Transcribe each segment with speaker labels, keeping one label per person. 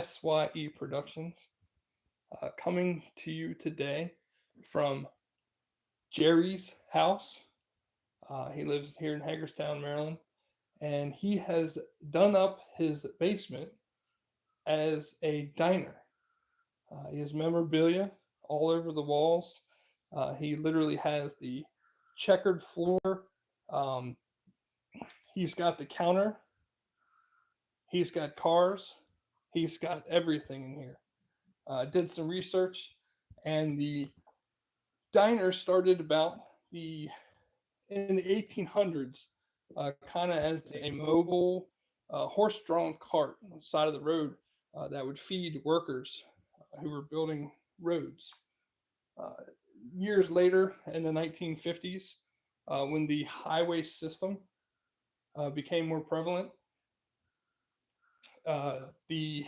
Speaker 1: SYE Productions, coming to you today from Jerry's house. He lives here in Hagerstown, Maryland, and he has done up his basement as a diner. He has memorabilia all over the walls. He literally has the checkered floor. Um, he's got the counter. He's got cars. He's got everything in here. Did some research, and the diner started about the in the 1800s, kind of as a mobile horse-drawn cart on the side of the road that would feed workers who were building roads. Uh, Years later, in the 1950s, when the highway system became more prevalent, the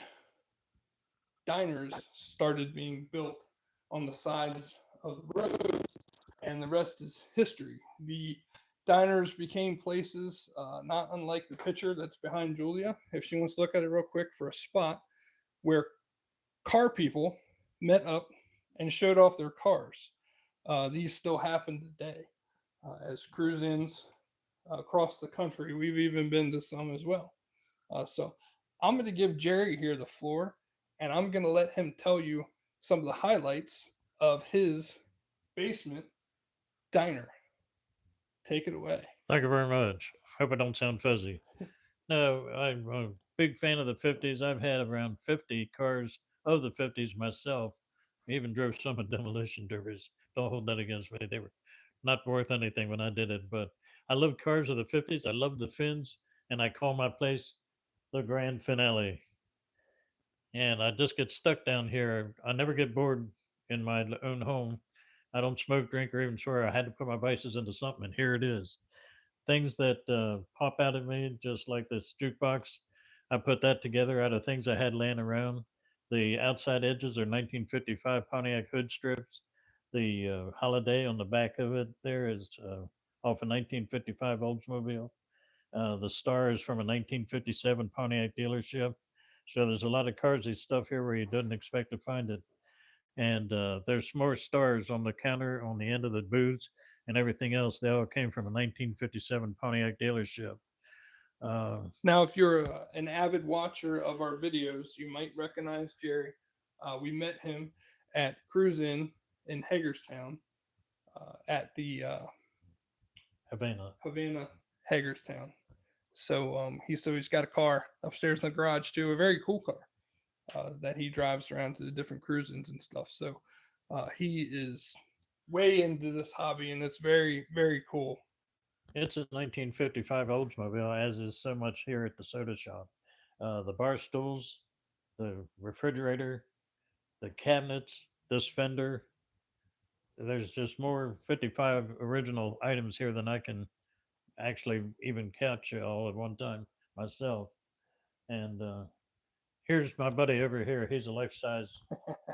Speaker 1: diners started being built on the sides of the roads, and the rest is history. The diners became places not unlike the picture that's behind Julia, if she wants to look at it real quick, for a spot where car people met up and showed off their cars. These still happen today as cruise ins across the country. We've even been to some as well. So I'm going to give Jerry here the floor, and I'm going to let him tell you some of the highlights of his basement diner. Take it away.
Speaker 2: Thank you very much. Hope I don't sound fuzzy. No, I'm a big fan of the 50s. I've had around 50 cars of the 50s myself. I even drove some in demolition derbies. Don't hold that against me. They were not worth anything when I did it, but I love cars of the 50s. I love the fins, and I call my place the Grand Finale. And I just get stuck down here. I never get bored in my own home. I don't smoke, drink, or even swear. I had to put my vices into something, and here it is. Things that pop out at me, just like this jukebox. I put that together out of things I had laying around. The outside edges are 1955 Pontiac hood strips. The holiday on the back of it there is off a 1955 Oldsmobile. The star is from a 1957 Pontiac dealership. So there's a lot of carsy stuff here where you didn't expect to find it. And there's more stars on the counter on the end of the booths and everything else. They all came from a 1957 Pontiac dealership. Uh,
Speaker 1: Now, if you're an avid watcher of our videos, you might recognize Jerry. We met him at Cruise in Hagerstown at the
Speaker 2: Havana.
Speaker 1: Havana Hagerstown. He's got a car upstairs in the garage too, a very cool car that he drives around to the different cruisings and stuff. So he is way into this hobby, and it's very very cool.
Speaker 2: It's a 1955 Oldsmobile, as is so much here at the soda shop. The bar stools, the refrigerator, the cabinets, this fender. There's just more 55 original items here than I can actually even catch all at one time myself. And here's my buddy over here. He's a life size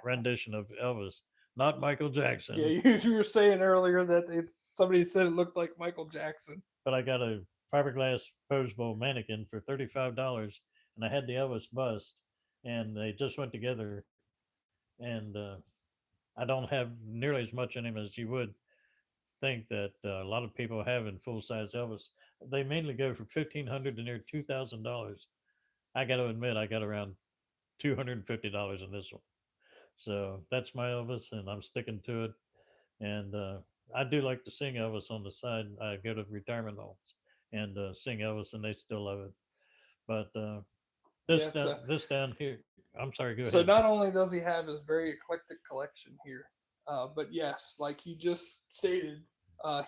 Speaker 2: rendition of Elvis, not Michael
Speaker 1: Yeah,
Speaker 2: Jackson.
Speaker 1: you were saying earlier that somebody said it looked like Michael Jackson.
Speaker 2: But I got a fiberglass posable mannequin for $35, and I had the Elvis bust, and they just went together. And I don't have nearly as much in him as you would think that a lot of people have in full size Elvis. They mainly go from 1,500 to near $2,000. I got to admit, I got around $250 in this one. So that's my Elvis, and I'm sticking to it. And I do like to sing Elvis on the side. I go to retirement homes and sing Elvis, and they still love it. But
Speaker 1: Yes. Yeah,
Speaker 2: this down here, I'm sorry. Go ahead.
Speaker 1: so not only does he have his very eclectic collection here, but yes, like he just stated,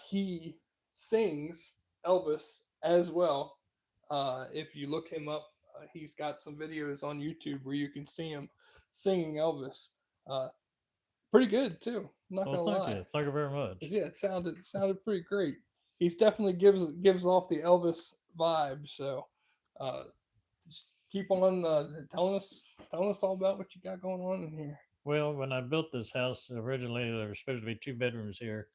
Speaker 1: he sings Elvis as well. If you look him up, he's got some videos on YouTube where you can see him singing Elvis. Uh, Pretty good too. I'm not
Speaker 2: Well,
Speaker 1: gonna
Speaker 2: thank
Speaker 1: lie.
Speaker 2: you. Thank you very much.
Speaker 1: Yeah, it sounded pretty great. He's definitely gives off the Elvis vibe. So, uh, just keep on telling us all about what you got going on in here.
Speaker 2: Well, when I built this house, originally there were supposed to be two bedrooms here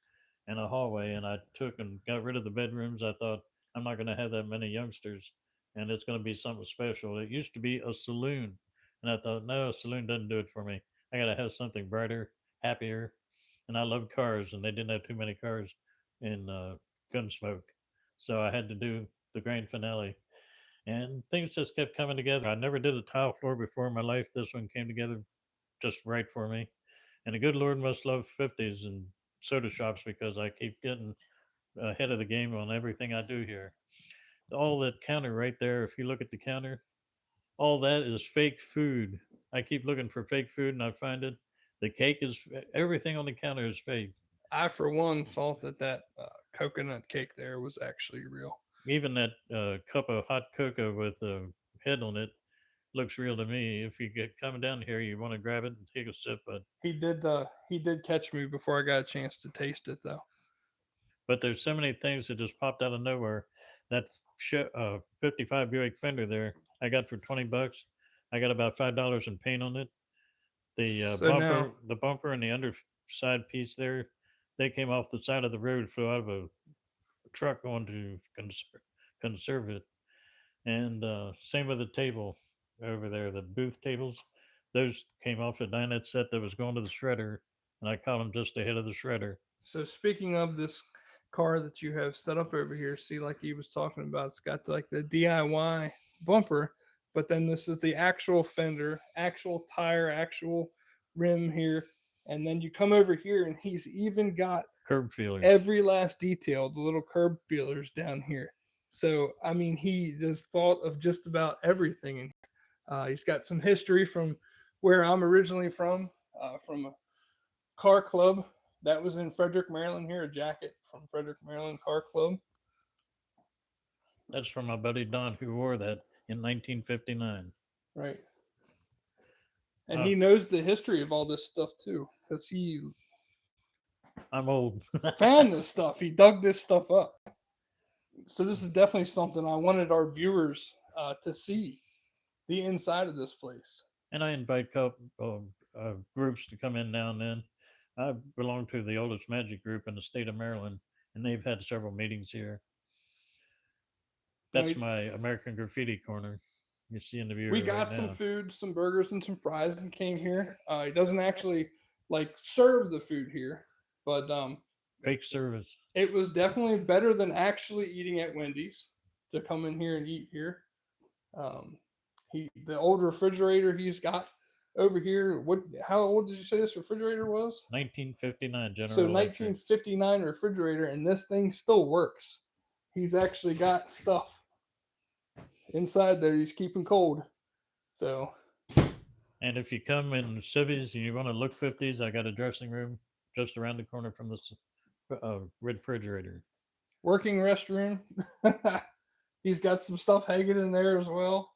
Speaker 2: and a hallway, and I took and got rid of the bedrooms. I thought I'm not going to have that many youngsters, and it's going to be something special. It used to be a saloon, And I thought, no, a saloon doesn't do it for me. I got to have something brighter, happier. And I love cars, and they didn't have too many cars in Gunsmoke. So I had to do the grand finale. And things just kept coming together. I never did a tile floor before in my life. This one came together just right for me. And the good Lord must love 50s and soda shops because I keep getting ahead of the game on everything I do here. All that counter right there, if you look at the counter, all that is fake food. I keep looking for fake food and I find it. The cake is everything on the counter is fake.
Speaker 1: I, for one, thought that coconut cake there was actually real.
Speaker 2: Even that cup of hot cocoa with a head on it looks real to me. If you get coming down here, you want to grab it and take a sip,
Speaker 1: He did catch me before I got a chance to taste it, though.
Speaker 2: but there's so many things that just popped out of nowhere. That 55 Buick Fender there, I got for $20. I got about $5 in paint on it. The
Speaker 1: So now,
Speaker 2: bumper, and the underside piece there, they came off the side of the road, flew out of a truck going to conserve it. And same with the table over there, the booth tables. Those came off a dinette set that was going to the shredder, and I caught them just ahead of the shredder.
Speaker 1: so speaking of this car that you have set up over here, see, like he was talking about, it's got like the DIY bumper, but then this is the actual fender, actual tire, actual rim here. And then you come over here, and he's even got
Speaker 2: Curb feelers.
Speaker 1: every last detail, the little curb feelers down here. So, I mean, he just thought of just about everything. And he's got some history from where I'm originally from a car club that was in Frederick, Maryland. Here, a jacket from Frederick, Maryland Car Club.
Speaker 2: That's from my buddy Don, who wore that in 1959.
Speaker 1: Right. And
Speaker 2: Uh,
Speaker 1: he knows the history of all this stuff too, because he
Speaker 2: I'm old.
Speaker 1: found this stuff. He dug this stuff up. So this is definitely something I wanted our viewers to see, the inside of this place.
Speaker 2: And I invite groups to come in now and then. I belong to the oldest magic group in the state of Maryland, and they've had several meetings here. That's
Speaker 1: Right.
Speaker 2: my American Graffiti corner. You see in the viewer
Speaker 1: We
Speaker 2: right
Speaker 1: got some
Speaker 2: now.
Speaker 1: food, some burgers, and some fries, and came here. He doesn't actually like serve the food here, but
Speaker 2: Fake service.
Speaker 1: it was definitely better than actually eating at Wendy's to come in here and eat here. The old refrigerator he's got over here. What? How old did you say this refrigerator was?
Speaker 2: 1959 General
Speaker 1: So
Speaker 2: Electric.
Speaker 1: 1959 refrigerator, and this thing still works. He's actually got stuff inside there. He's keeping cold. So
Speaker 2: And if you come in civvies and you want to look 50s, I got a dressing room just around the corner from this refrigerator.
Speaker 1: working restroom. He's got some stuff hanging in there as well.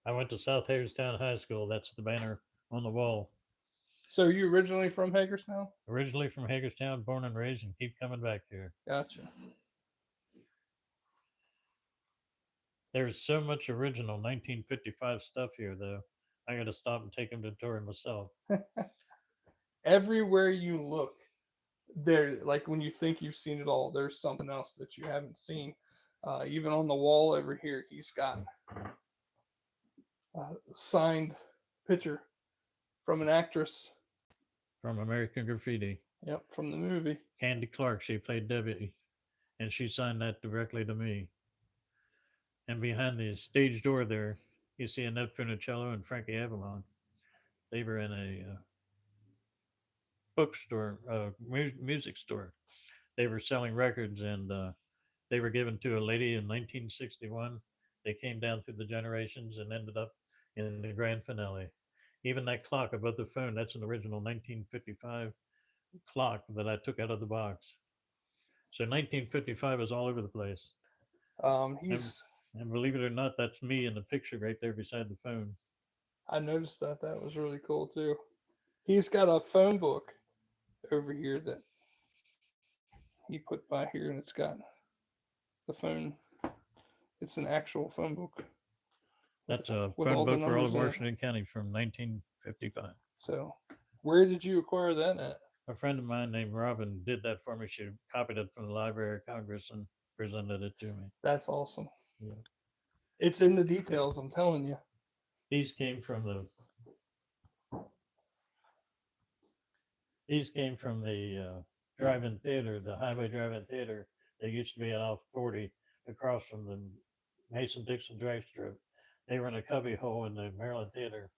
Speaker 2: I went to South Hagerstown High School. That's the banner on the wall.
Speaker 1: So you originally from Hagerstown?
Speaker 2: Originally from Hagerstown, born and raised, and keep coming back here.
Speaker 1: Gotcha.
Speaker 2: There's so much original 1955 stuff here, though. I got to stop and take them to tour myself.
Speaker 1: Everywhere you look, there, like when you think you've seen it all, there's something else that you haven't seen. Even on the wall over here, he's got a signed picture from an actress.
Speaker 2: From American Graffiti.
Speaker 1: Yep, from the movie.
Speaker 2: Candy Clark, she played Debbie, and she signed that directly to me. And behind the stage door there, you see Annette Funicello and Frankie Avalon. They were in a bookstore, music store. They were selling records, and they were given to a lady in 1961. They came down through the generations and ended up in the grand finale. Even that clock above the phone, that's an original 1955 clock that I took out of the box. So 1955 is all over the place.
Speaker 1: He's.
Speaker 2: And believe it or not, that's me in the picture right there beside the phone.
Speaker 1: I noticed that. That was really cool too. He's got a phone book over here that he put by here, and it's got the phone. It's an actual phone book.
Speaker 2: That's a
Speaker 1: with
Speaker 2: phone
Speaker 1: all the
Speaker 2: book for all
Speaker 1: numbers
Speaker 2: of
Speaker 1: in it.
Speaker 2: Washington County from 1955.
Speaker 1: So, where did you acquire that at?
Speaker 2: A friend of mine named Robin did that for me. She copied it from the Library of Congress and presented it to me.
Speaker 1: That's awesome.
Speaker 2: Yeah.
Speaker 1: It's in the details, I'm telling you.
Speaker 2: These came from the drive-in theater, the Highway Drive-In Theater. They used to be off 40 across from the Mason-Dixon drag strip. They were in a cubby hole in the Maryland Theater.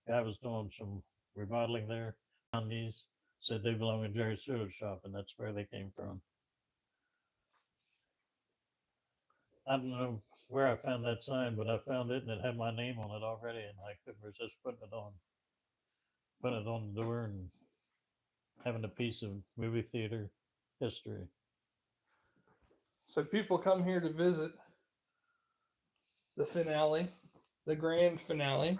Speaker 2: Guy was doing some remodeling there. Found these, said they belong in Jerry's Soda Shop, and that's where they came from. I don't know where I found that sign, but I found it and it had my name on it already, and I couldn't resist putting it on. Putting it on the door and having a piece of movie theater history.
Speaker 1: So people come here to visit the finale, the grand finale,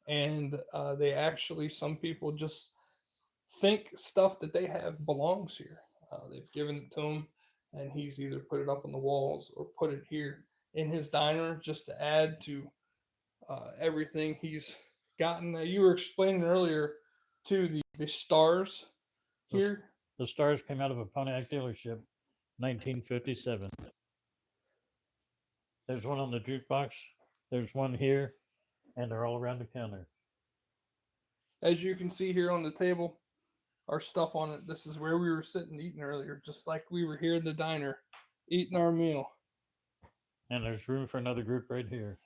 Speaker 1: and they actually, some people just think stuff that they have belongs here. They've given it to him, and he's either put it up on the walls or put it here in his diner just to add to everything he's gotten. You were explaining earlier to the stars here.
Speaker 2: The stars came out of a Pontiac dealership, 1957. There's one on the jukebox. There's one here, and they're all around the counter.
Speaker 1: As you can see here on the table, our stuff on it. This is where we were sitting eating earlier, just like we were here in the diner eating our meal.
Speaker 2: And there's room for another group right here.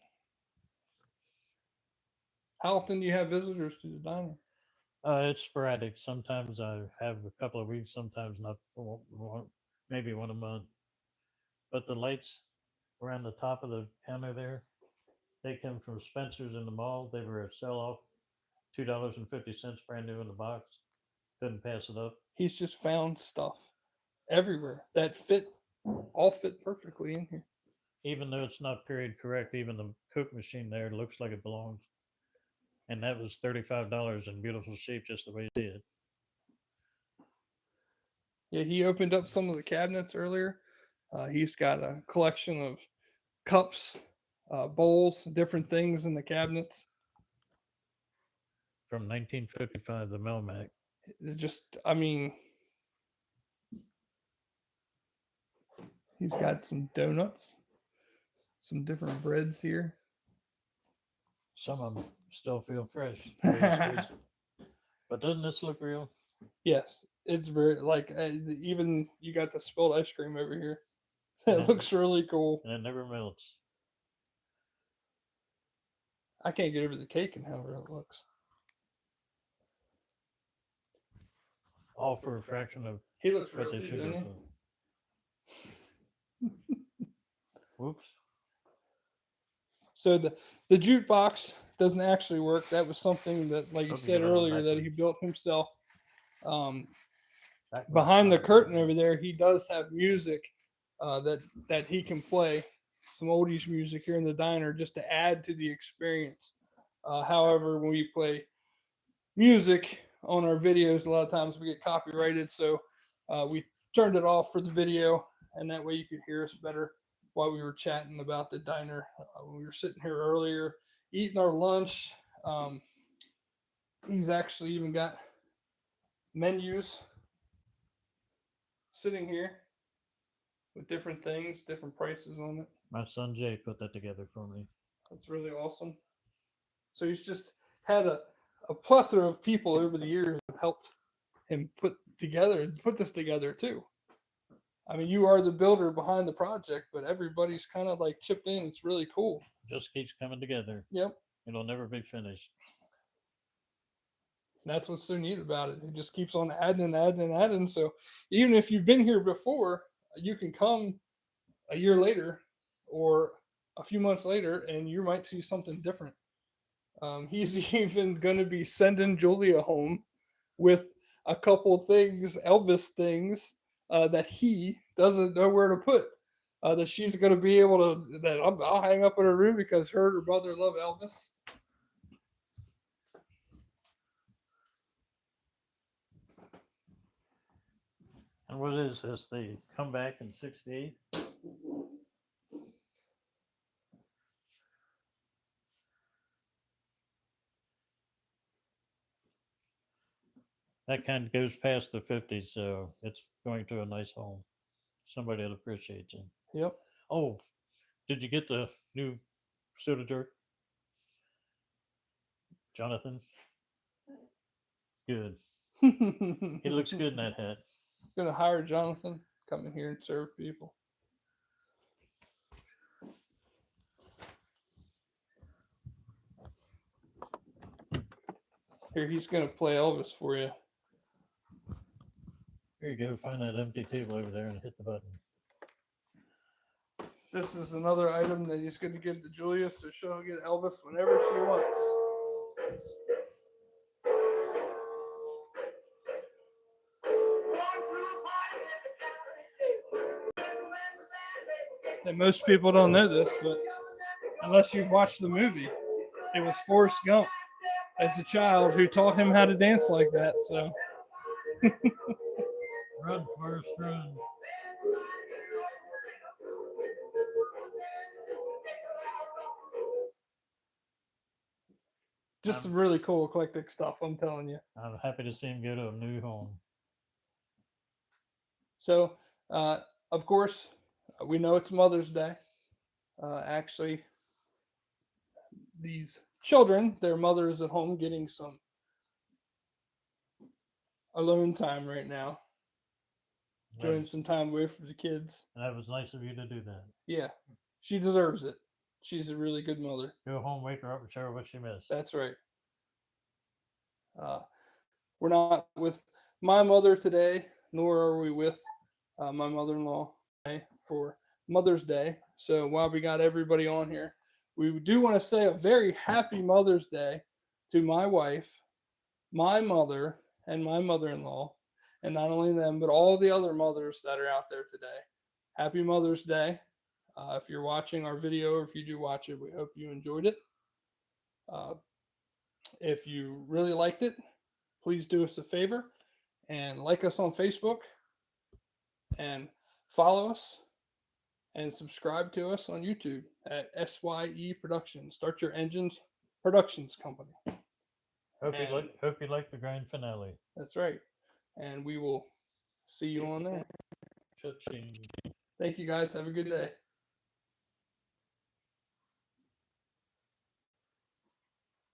Speaker 1: How often do you have visitors to the diner?
Speaker 2: It's sporadic. Sometimes I have a couple of weeks, sometimes not, maybe one a month. But the lights around the top of the counter there, they come from Spencer's in the mall. They were a sell-off, $2.50 brand new in the box. Couldn't pass it up.
Speaker 1: He's just found stuff everywhere that all fit perfectly in here.
Speaker 2: Even though it's not period correct, even the Coke machine there looks like it belongs. And that was $35 in beautiful shape, just the way you see it.
Speaker 1: Yeah, he opened up some of the cabinets earlier. He's got a collection of cups, bowls, different things in the cabinets.
Speaker 2: From 1955, the Melmac.
Speaker 1: I mean, he's got some donuts, some different breads here.
Speaker 2: Some of them still feel fresh. But doesn't this look real?
Speaker 1: Yes, it's very even you got the spilled ice cream over here. It looks really cool.
Speaker 2: And it never melts.
Speaker 1: I can't get over the cake and how it looks.
Speaker 2: All for a fraction of
Speaker 1: He looks
Speaker 2: what
Speaker 1: really
Speaker 2: they should
Speaker 1: good,
Speaker 2: go for. Whoops.
Speaker 1: So the jukebox doesn't actually work. That was something that, like you said earlier, that he built himself. Behind the curtain over there, he does have music that he can play, some oldies music here in the diner just to add to the experience. However, when we play music on our videos, a lot of times we get copyrighted, so we turned it off for the video, and that way you could hear us better while we were chatting about the diner. When we were sitting here earlier eating our lunch, he's actually even got menus sitting here with different things, different prices on it.
Speaker 2: My son Jay put that together for me.
Speaker 1: That's really awesome. So he's just had a plethora of people over the years who helped him put this together too. I mean, you are the builder behind the project, but everybody's kind of like chipped in. It's really cool.
Speaker 2: Just keeps coming together.
Speaker 1: Yep.
Speaker 2: It'll never be finished.
Speaker 1: That's what's so neat about it. It just keeps on adding and adding and adding. So even if you've been here before, you can come a year later or a few months later and you might see something different. He's even going to be sending Julia home with a couple things, Elvis things, that he doesn't know where to put. That she's going to be able to, that I'll hang up in her room because her and her brother love Elvis.
Speaker 2: And what is this? They come back in 68? That kind of goes past the 50s, so it's going to a nice home. Somebody that appreciates it.
Speaker 1: Yep.
Speaker 2: Oh, did you get the new soda jerk? Jonathan. Good.
Speaker 1: He
Speaker 2: He looks good in that hat.
Speaker 1: Gonna hire Jonathan, come in here and serve people. Here, he's gonna play Elvis for you.
Speaker 2: Here you go. Find that empty table over there and hit the button.
Speaker 1: This is another item that he's gonna give to Julia, so she'll get Elvis whenever she wants. And most people don't know this, but unless you've watched the movie, it was Forrest Gump as a child who taught him how to dance like that. So
Speaker 2: Run, Forrest, run.
Speaker 1: just some really cool eclectic stuff, I'm telling you.
Speaker 2: I'm happy to see him go to a new home.
Speaker 1: So, of course, we know it's Mother's Day. Actually, these children, their mother is at home getting some alone time right now, enjoying some time away from the kids.
Speaker 2: That was nice of you to do that.
Speaker 1: Yeah, she deserves it. She's a really good mother.
Speaker 2: Go home, wake her up, and show her what she missed.
Speaker 1: That's right. We're not with my mother today, nor are we with my mother-in-law for Mother's Day. So while we got everybody on here, we do want to say a very happy Mother's Day to my wife, my mother, and my mother-in-law, and not only them, but all the other mothers that are out there today. Happy Mother's Day. If you're watching our video, or if you do watch it, we hope you enjoyed it. If you really liked it, please do us a favor and like us on Facebook and follow us and subscribe to us on YouTube at SYE Productions. Start Your Engines Productions Company.
Speaker 2: Hope you like the grand finale.
Speaker 1: That's right. And we will see you on there.
Speaker 2: Cha-ching.
Speaker 1: Thank you guys. Have a good day.